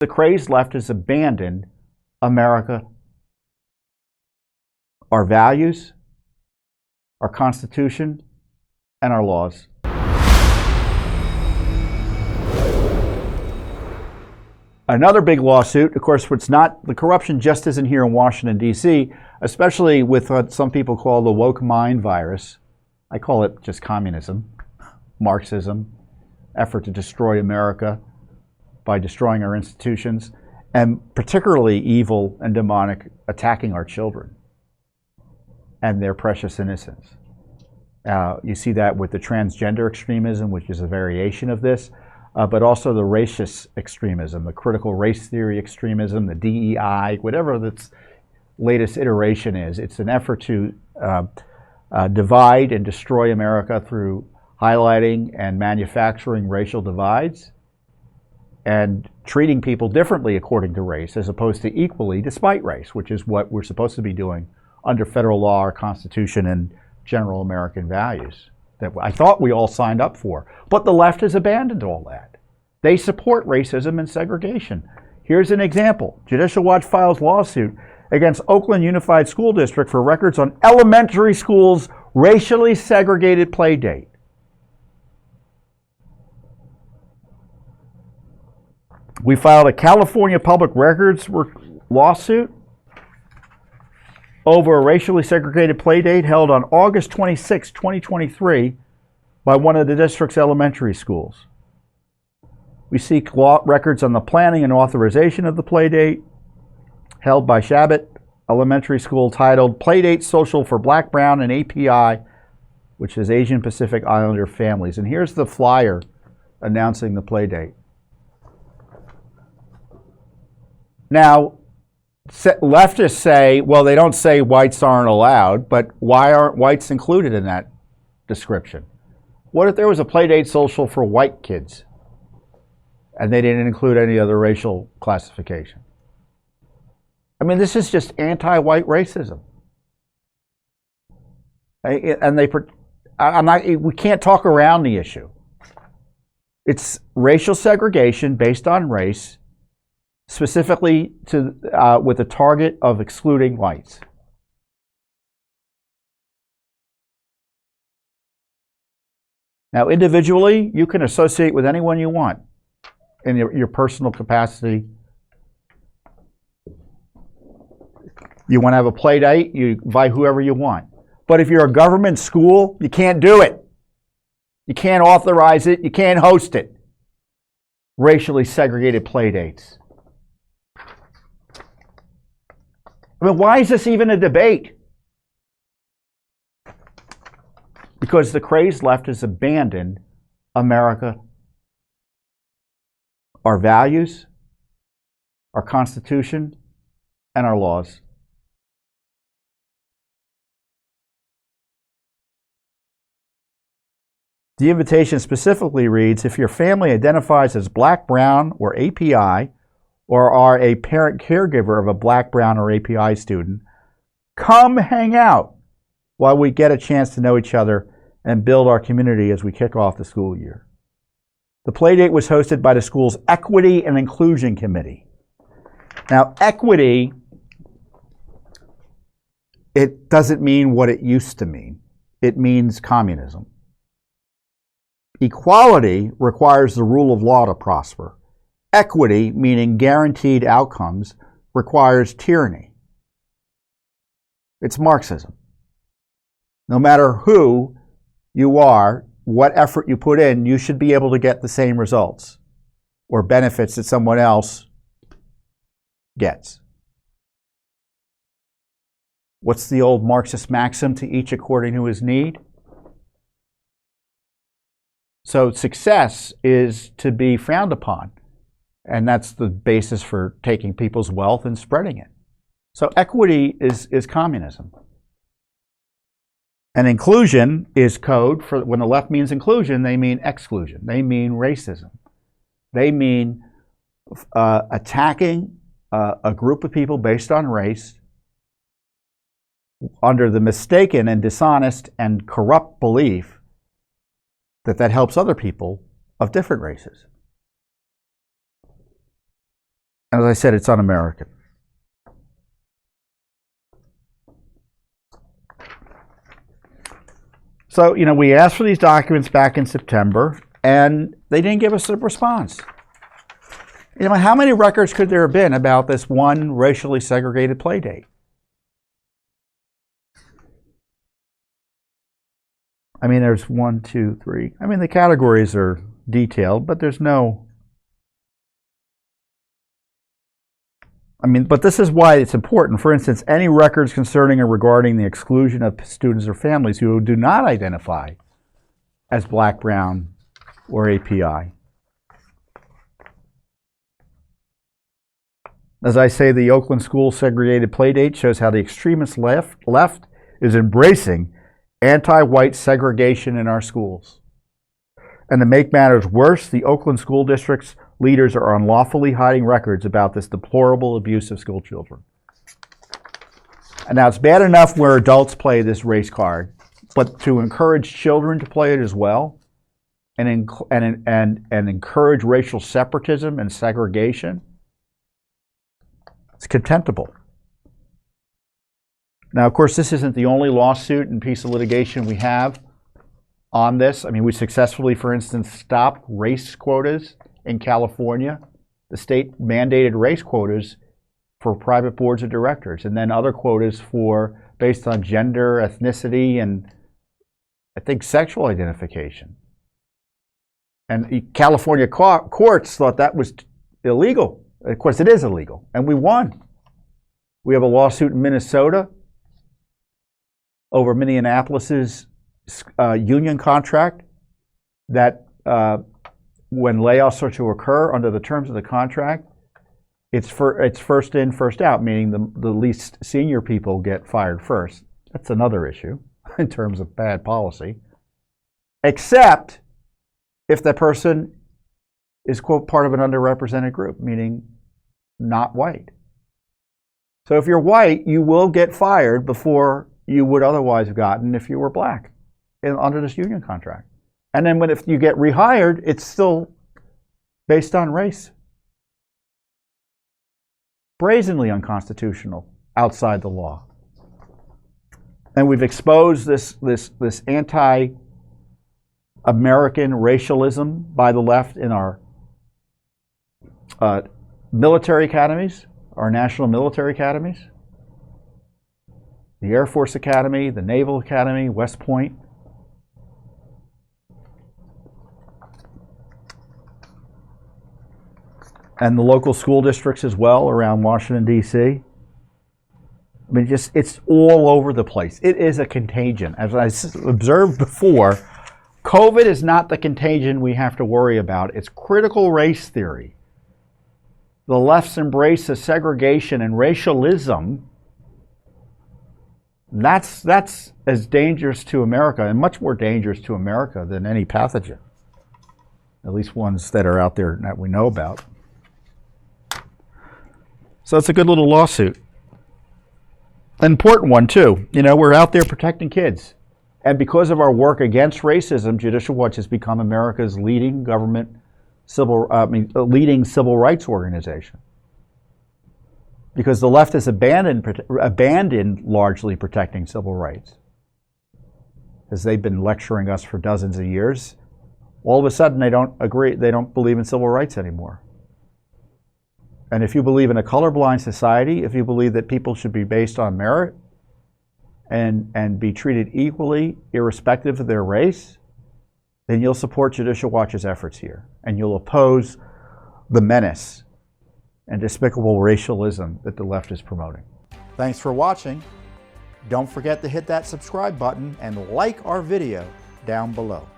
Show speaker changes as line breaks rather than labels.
The crazed left has abandoned America, our values, our Constitution, and our laws. Another big lawsuit, of course, the corruption just isn't here in Washington, D.C., especially with what some people call the woke mind virus. I call it just communism, marxism, effort to destroy America by destroying our institutions, and particularly evil and demonic attacking our children and their precious innocence. You see that with the transgender extremism, which is a variation of this, but also the racist extremism, the critical race theory extremism, the DEI, whatever its latest iteration is. It's an effort to divide and destroy America through highlighting and manufacturing racial divides and treating people differently according to race as opposed to equally despite race, which is what we're supposed to be doing under federal law, our Constitution, and general American values that I thought we all signed up for. But the left has abandoned all that. They support racism and segregation. Here's an example. Judicial Watch files lawsuit against Oakland Unified School District for records on elementary school's racially segregated play date. We filed a California Public Records lawsuit over a racially segregated play date held on August 26, 2023 by one of the district's elementary schools. We seek records on the planning and authorization of the play date held by Chabot Elementary School titled Playdate Social for Black, Brown, and API, which is Asian Pacific Islander families. And here's the flyer announcing the play date. Now, leftists say, well, they don't say whites aren't allowed, but why aren't whites included in that description? What if there was a playdate social for white kids and they didn't include any other racial classification? I mean, this is just anti-white racism. And we can't talk around the issue. It's racial segregation based on race, specifically with the target of excluding whites. Now, individually, you can associate with anyone you want in your personal capacity. You want to have a play date, you invite whoever you want. But if you're a government school, you can't do it. You can't authorize it. You can't host it. Racially segregated play dates. I mean, why is this even a debate? Because the crazed left has abandoned America, our values, our Constitution, and our laws. The invitation specifically reads, if your family identifies as Black, Brown, or API, or are a parent caregiver of a Black, Brown, or API student, come hang out while we get a chance to know each other and build our community as we kick off the school year. The playdate was hosted by the school's Equity and Inclusion Committee. Now, equity, it doesn't mean what it used to mean. It means communism. Equality requires the rule of law to prosper. Equity, meaning guaranteed outcomes, requires tyranny. It's Marxism. No matter who you are, what effort you put in, you should be able to get the same results or benefits that someone else gets. What's the old Marxist maxim? To each according to his need. So success is to be frowned upon. And that's the basis for taking people's wealth and spreading it. So equity is communism. And inclusion is code for when the left means inclusion, they mean exclusion. They mean racism. They mean attacking a group of people based on race under the mistaken and dishonest and corrupt belief that that helps other people of different races. As I said, it's un-American. So, we asked for these documents back in September, and they didn't give us a response. How many records could there have been about this one racially segregated play date? There's 1, 2, 3. The categories are detailed, but there's no... but this is why it's important. For instance, any records concerning or regarding the exclusion of students or families who do not identify as Black, Brown, or API. As I say, the Oakland School segregated playdate shows how the extremist left is embracing anti-white segregation in our schools. And to make matters worse, the Oakland School District's leaders are unlawfully hiding records about this deplorable abuse of school children. And now it's bad enough where adults play this race card, but to encourage children to play it as well, and encourage racial separatism and segregation, it's contemptible. Now, of course, this isn't the only lawsuit and piece of litigation we have on this. We successfully, for instance, stopped race quotas in California. The state mandated race quotas for private boards of directors, and then other quotas based on gender, ethnicity, and I think sexual identification. And California courts thought that was illegal. Of course, it is illegal, and we won. We have a lawsuit in Minnesota over Minneapolis's union contract that when layoffs are to occur under the terms of the contract, it's first in, first out, meaning the least senior people get fired first. That's another issue in terms of bad policy, except if the person is, quote, part of an underrepresented group, meaning not white. So if you're white, you will get fired before you would otherwise have gotten if you were Black under this union contract. And then if you get rehired, it's still based on race. Brazenly unconstitutional outside the law. And we've exposed this anti-American racialism by the left in our military academies, our national military academies, the Air Force Academy, the Naval Academy, West Point. And the local school districts as well around Washington, D.C. It's all over the place. It is a contagion. As I observed before, COVID is not the contagion we have to worry about. It's critical race theory. The left's embrace of segregation and racialism, that's as dangerous to America, and much more dangerous to America than any pathogen. At least ones that are out there that we know about. So it's a good little lawsuit. An important one, too. We're out there protecting kids. And because of our work against racism, Judicial Watch has become America's leading leading civil rights organization. Because the left has abandoned largely protecting civil rights. As they've been lecturing us for dozens of years, all of a sudden they don't believe in civil rights anymore. And if you believe in a colorblind society, if you believe that people should be based on merit and be treated equally, irrespective of their race, then you'll support Judicial Watch's efforts here. And you'll oppose the menace and despicable racialism that the left is promoting. Thanks for watching. Don't forget to hit that subscribe button and like our video down below.